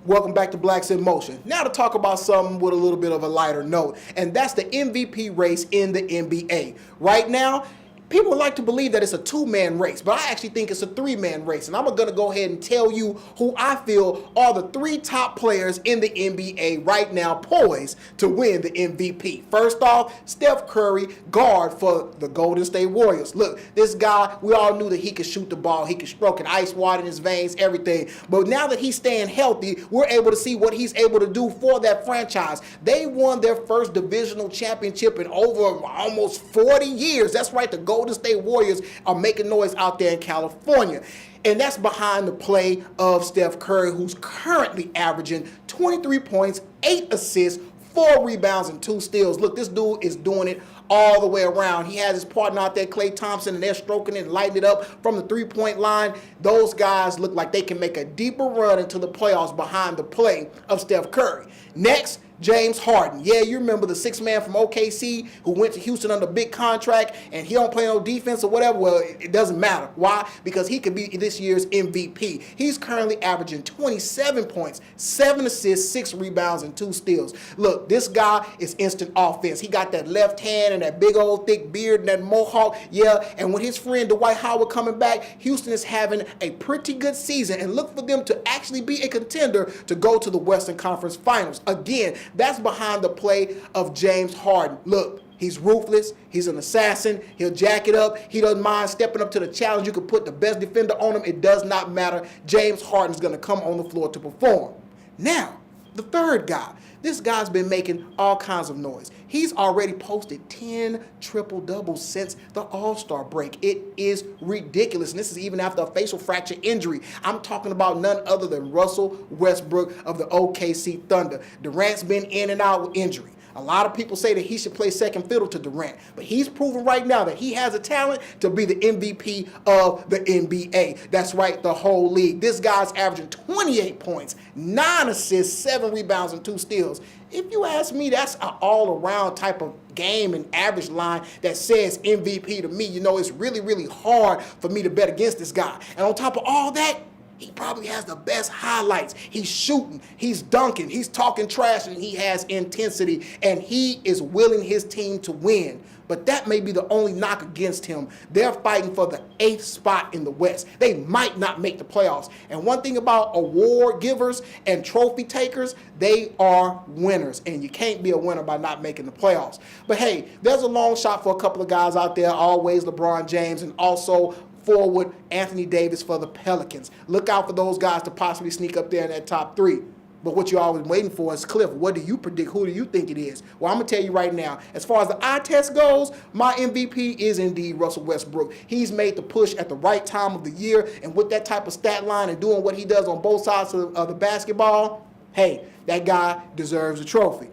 Welcome back to Blacks in Motion. Now to talk about something with a little bit of a lighter note, and that's the MVP race in the NBA. Right now, people like to believe that it's a two-man race, but I actually think it's a three-man race. And I'm going to go ahead and tell you who I feel are the three top players in the NBA right now poised to win the MVP. First off, Steph Curry, guard for the Golden State Warriors. Look, this guy, we all knew that he could shoot the ball. He could stroke an ice water in his veins, everything. But now that he's staying healthy, we're able to see what he's able to do for that franchise. They won their first divisional championship in over almost 40 years. That's right, the Golden State Warriors are making noise out there in California. And that's behind the play of Steph Curry, who's currently averaging 23 points, 8 assists, 4 rebounds, and 2 steals. Look, this dude is doing it all the way around. He has his partner out there, Klay Thompson, and they're stroking it and lighting it up from the three-point line. Those guys look like they can make a deeper run into the playoffs behind the play of Steph Curry. Next, James Harden. Yeah, you remember the sixth man from OKC who went to Houston under a big contract and he don't play no defense or whatever. Well, it doesn't matter. Why? Because he could be this year's MVP. He's currently averaging 27 points, 7 assists, 6 rebounds, and 2 steals. Look, this guy is instant offense. He got that left hand and that big old thick beard and that mohawk. Yeah, and with his friend Dwight Howard coming back, Houston is having a pretty good season, and look for them to actually be a contender to go to the Western Conference Finals. Again, that's behind the play of James Harden. Look, he's ruthless. He's an assassin. He'll jack it up. He doesn't mind stepping up to the challenge. You can put the best defender on him. It does not matter. James Harden's going to come on the floor to perform. Now, the third guy. This guy's been making all kinds of noise. He's already posted 10 triple-doubles since the All-Star break. It is ridiculous. And this is even after a facial fracture injury. I'm talking about none other than Russell Westbrook of the OKC Thunder. Durant's been in and out with injury. A lot of people say that he should play second fiddle to Durant, but he's proven right now that he has a talent to be the MVP of the NBA. That's right, the whole league. This guy's averaging 28 points, 9 assists, 7 rebounds, and 2 steals. If you ask me, that's an all-around type of game and average line that says MVP to me. You know, it's really, really hard for me to bet against this guy. And on top of all that, he probably has the best highlights. He's shooting, he's dunking, he's talking trash, and he has intensity, and he is willing his team to win. But that may be the only knock against him. They're fighting for the 8th spot in the West. They might not make the playoffs. And one thing about award givers and trophy takers, they are winners. And you can't be a winner by not making the playoffs. But hey, there's a long shot for a couple of guys out there, always LeBron James, and also forward Anthony Davis for the Pelicans. Look out for those guys to possibly sneak up there in that top 3. But what you're always waiting for is Clif. What do you predict? Who do you think it is? Well, I'm going to tell you right now, as far as the eye test goes, my MVP is indeed Russell Westbrook. He's made the push at the right time of the year, and with that type of stat line and doing what he does on both sides of the basketball, hey, that guy deserves a trophy.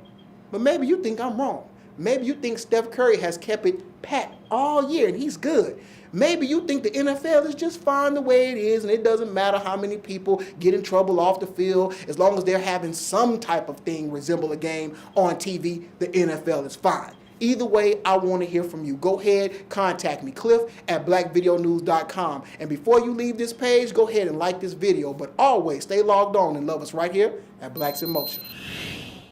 But maybe you think I'm wrong. Maybe you think Steph Curry has kept it pat all year and he's good. Maybe you think the NFL is just fine the way it is and it doesn't matter how many people get in trouble off the field. As long as they're having some type of thing resemble a game on TV, the NFL is fine. Either way, I want to hear from you. Go ahead, contact me, clif@blackvideonews.com. And before you leave this page, go ahead and like this video. But always stay logged on and love us right here at Blacks in Motion.